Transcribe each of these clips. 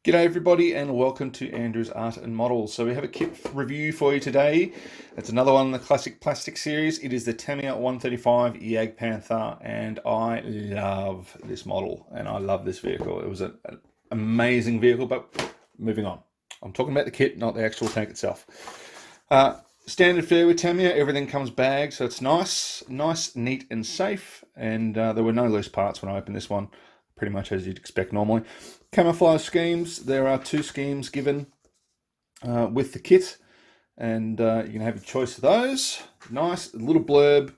G'day everybody and welcome to Andrew's Art and Models. So we have a kit review for you today. It's another one in the classic plastic series. It is the Tamiya 135 Jagdpanther and I love this model and I love this vehicle. It was an amazing vehicle, but moving on. I'm talking about the kit, not the actual tank itself. Standard fare with Tamiya, everything comes bagged, so it's nice, neat and safe, and there were no loose parts when I opened this one, pretty much as you'd expect normally. Camouflage schemes, there are 2 schemes given with the kit, and you can have your choice of those. Nice little blurb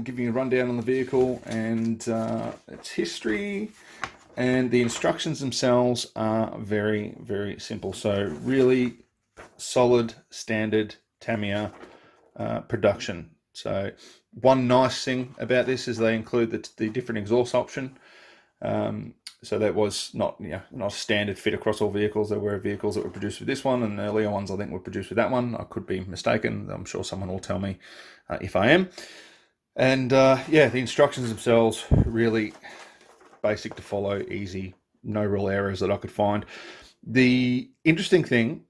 giving you a rundown on the vehicle and its history, and the instructions themselves are very, very simple. So really solid, standard Tamiya production. So one nice thing about this is they include the different exhaust option. So that was not a standard fit across all vehicles. There were vehicles that were produced with this one, and earlier ones I think were produced with that one. I could be mistaken. I'm sure someone will tell me if I am. And yeah, the instructions themselves really basic to follow, easy, no real errors that I could find. The interesting thing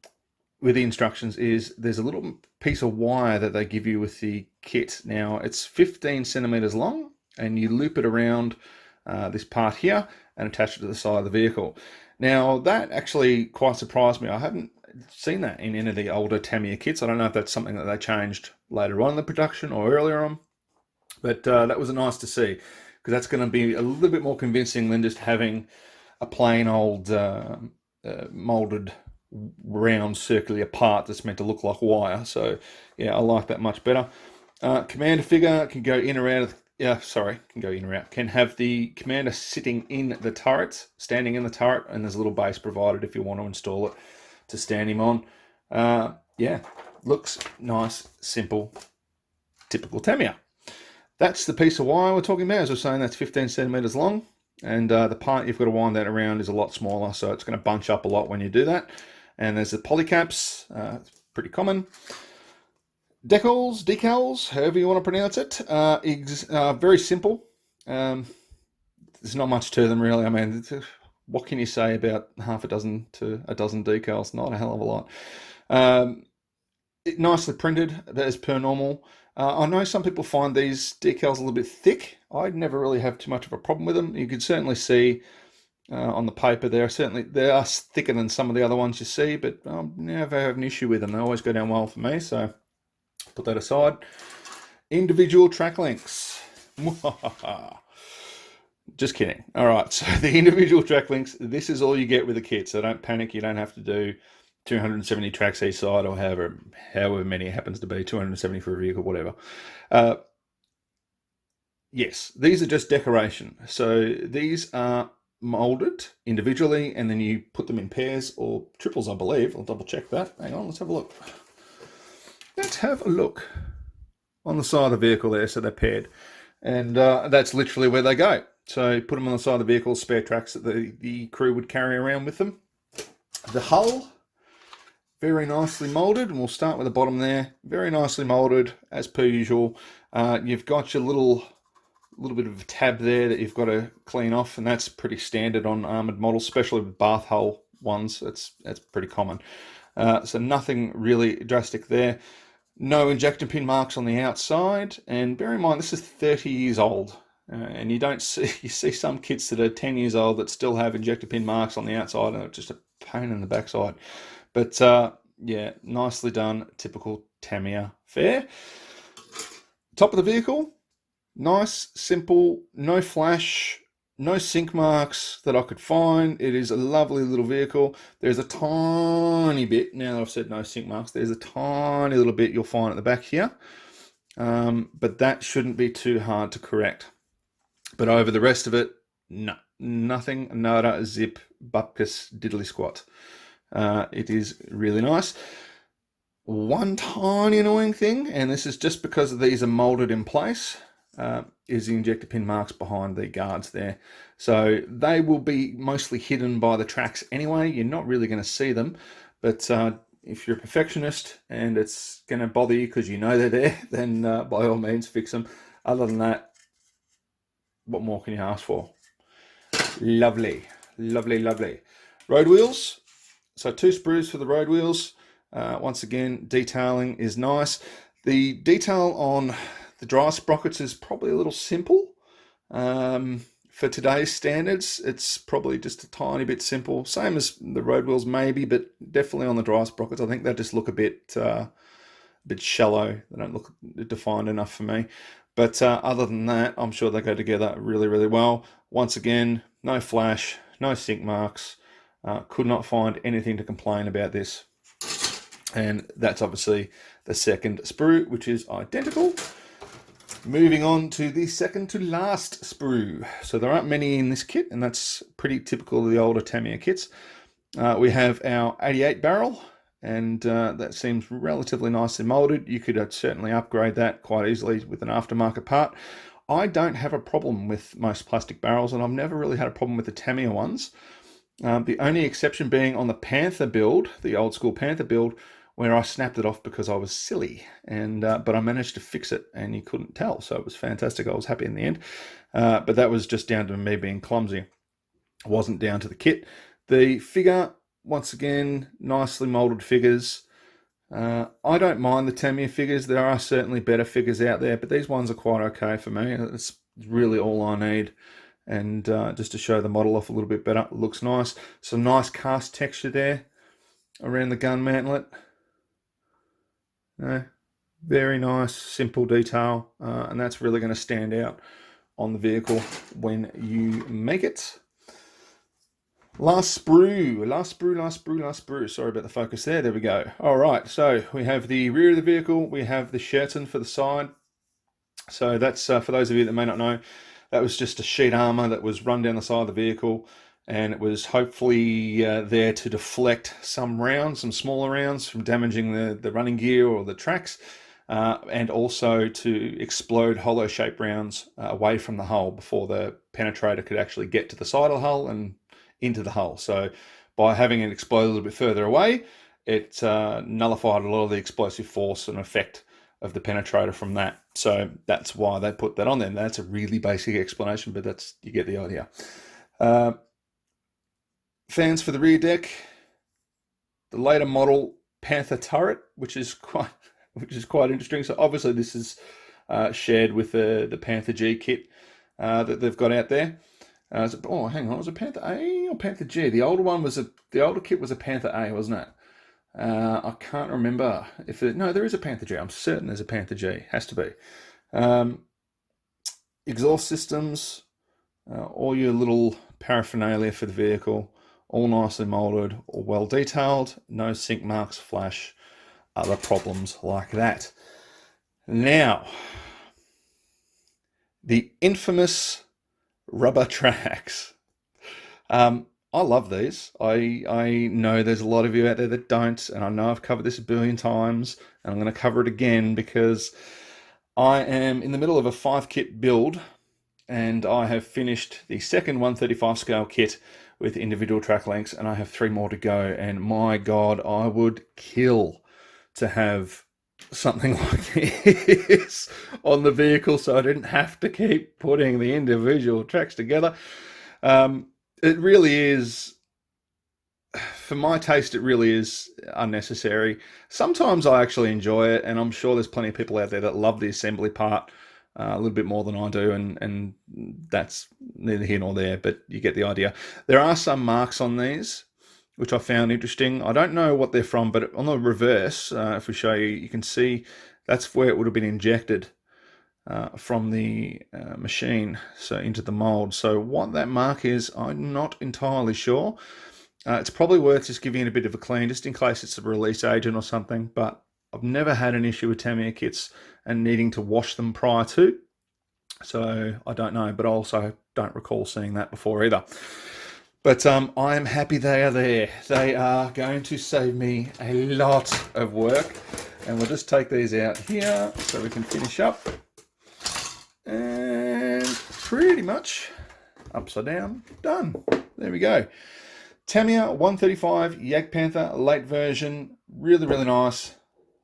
with the instructions is there's a little piece of wire that they give you with the kit. Now it's 15 centimeters long, and you loop it around this part here and attach it to the side of the vehicle. Now that actually quite surprised me. I haven't seen that in any of the older Tamiya kits. I don't know if that's something that they changed later on in the production or earlier on, but that was nice to see, because that's going to be a little bit more convincing than just having a plain old molded round circular part that's meant to look like wire. So yeah, I like that much better. Commander figure can go in or out of can go in or out. Can have the commander sitting in the turret, standing in the turret, and there's a little base provided if you want to install it to stand him on. Yeah, looks nice, simple, typical Tamiya. That's the piece of wire we're talking about. As I was saying, that's 15 centimeters long, and the part you've got to wind that around is a lot smaller, so it's going to bunch up a lot when you do that. And there's the polycaps, it's pretty common. Decals, however you want to pronounce it, very simple. There's not much to them really. I mean, what can you say about half a dozen to a dozen decals? Not a hell of a lot. Nicely printed, as per normal. I know some people find these decals a little bit thick. I never really have too much of a problem with them. You can certainly see on the paper they are thicker than some of the other ones you see, but I never have an issue with them. They always go down well for me, so put that aside. Individual track links. Just kidding. All right, so the individual track links, this is all you get with the kit, so don't panic. You don't have to do 270 tracks each side, or however many it happens to be, 270 for a vehicle, whatever. Yes, these are just decoration. So these are molded individually, and then you put them in pairs or triples, I believe. I'll double check that. Hang on, let's have a look. Let's have a look on the side of the vehicle there, so they're paired. And that's literally where they go. So put them on the side of the vehicle, spare tracks that the crew would carry around with them. The hull, very nicely molded, and we'll start with the bottom there. Very nicely molded, as per usual. You've got your little bit of a tab there that you've got to clean off, and that's pretty standard on armoured models, especially with bath hull ones. That's pretty common. So nothing really drastic there. No injector pin marks on the outside, and bear in mind this is 30 years old, and you see some kits that are 10 years old that still have injector pin marks on the outside, and it's just a pain in the backside. But yeah, nicely done, typical Tamiya fare. Top of the vehicle, nice, simple, no flash, no sink marks that I could find. It is a lovely little vehicle. There's a tiny bit, now that I've said no sink marks, there's a tiny little bit you'll find at the back here. But that shouldn't be too hard to correct. But over the rest of it, no, nothing, nada, zip, bupkis, diddly squat. It is really nice. One tiny annoying thing, and this is just because these are molded in place, is the injector pin marks behind the guards there. So they will be mostly hidden by the tracks anyway. You're not really going to see them, but if you're a perfectionist and it's going to bother you because you know they're there, then by all means fix them. Other than that, what more can you ask for? Lovely, lovely, lovely. Road wheels. So 2 sprues for the road wheels. Once again, detailing is nice. The detail on the dry sprockets is probably a little simple. For today's standards, it's probably just a tiny bit simple. Same as the road wheels maybe, but definitely on the dry sprockets, I think they just look a bit shallow. They don't look defined enough for me. But other than that, I'm sure they go together really, really well. Once again, no flash, no sink marks. Could not find anything to complain about this. And that's obviously the second sprue, which is identical. Moving on to the second to last sprue. So there aren't many in this kit, and that's pretty typical of the older Tamiya kits. We have our 88 barrel, and that seems relatively nicely molded. You could certainly upgrade that quite easily with an aftermarket part. I don't have a problem with most plastic barrels, and I've never really had a problem with the Tamiya ones. The only exception being on the Panther build, the old school Panther build, where I snapped it off because I was silly, and but I managed to fix it, and you couldn't tell, so it was fantastic. I was happy in the end, but that was just down to me being clumsy. It wasn't down to the kit. The figure, once again, nicely molded figures. I don't mind the Tamiya figures. There are certainly better figures out there, but these ones are quite okay for me. It's really all I need. And just to show the model off a little bit better, it looks nice. Some nice cast texture there around the gun mantlet. Very nice, simple detail, and that's really going to stand out on the vehicle when you make it. Last sprue. Sorry about the focus there. There we go. All right, so we have the rear of the vehicle. We have the Sherton for the side. So that's, for those of you that may not know, that was just a sheet armor that was run down the side of the vehicle, and it was hopefully there to deflect some rounds, some smaller rounds, from damaging the running gear or the tracks, and also to explode hollow shaped rounds away from the hull before the penetrator could actually get to the side of the hull and into the hull. So by having it explode a little bit further away, it nullified a lot of the explosive force and effect of the penetrator from that. So that's why they put that on there. That's a really basic explanation, but that's, you get the idea. Fans for the rear deck, the later model Panther turret, which is quite interesting. So obviously this is shared with the Panther G kit that they've got out there. Oh, hang on, was it Panther A or Panther G? The older kit was a Panther A, wasn't it? I can't remember if no, there is a Panther G. I'm certain there's a Panther G. Has to be. Exhaust systems, all your little paraphernalia for the vehicle, all nicely molded, all well detailed, no sink marks, flash, other problems like that. Now, the infamous rubber tracks. I love these. I know there's a lot of you out there that don't, and I know I've covered this a billion times, and I'm going to cover it again because I am in the middle of a 5-kit build, and I have finished the second 135 scale kit with individual track lengths, and I have 3 more to go, and my God, I would kill to have something like this on the vehicle so I didn't have to keep putting the individual tracks together. It really is, for my taste, it really is unnecessary. Sometimes I actually enjoy it, and I'm sure there's plenty of people out there that love the assembly part a little bit more than I do, and that's neither here nor there, but you get the idea. There are some marks on these, which I found interesting. I don't know what they're from, but on the reverse, if we show you, you can see that's where it would have been injected from the machine, so into the mold. So what that mark is, I'm not entirely sure. It's probably worth just giving it a bit of a clean, just in case it's a release agent or something, but I've never had an issue with Tamiya kits and needing to wash them prior to, so I don't know, but I also don't recall seeing that before either. But I am happy they are there. They are going to save me a lot of work, and we'll just take these out here so we can finish up. And pretty much upside down, done. There we go. Tamiya 135 Jagdpanther late version, really, really nice.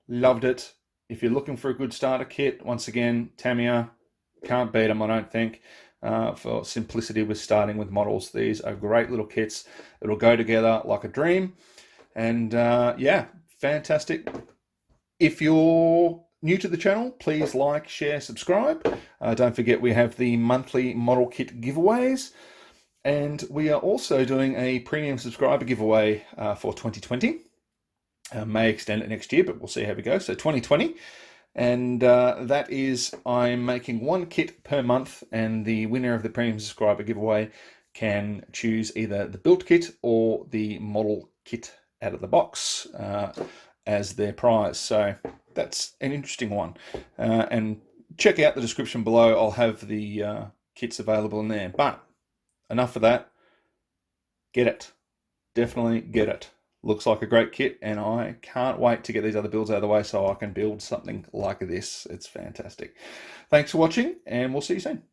Loved it. If you're looking for a good starter kit, once again, Tamiya, can't beat them, I don't think. for simplicity with starting with models. These are great little kits. It'll go together like a dream. And yeah, fantastic. If you're new to the channel, please like, share, subscribe. Don't forget we have the monthly model kit giveaways. And we are also doing a premium subscriber giveaway for 2020. May extend it next year, but we'll see how we go. So 2020. And that is, I'm making one kit per month, and the winner of the premium subscriber giveaway can choose either the built kit or the model kit out of the box as their prize. So that's an interesting one. And check out the description below. I'll have the kits available in there. But enough of that. Get it. Definitely get it. Looks like a great kit, and I can't wait to get these other builds out of the way so I can build something like this. It's fantastic. Thanks for watching, and we'll see you soon.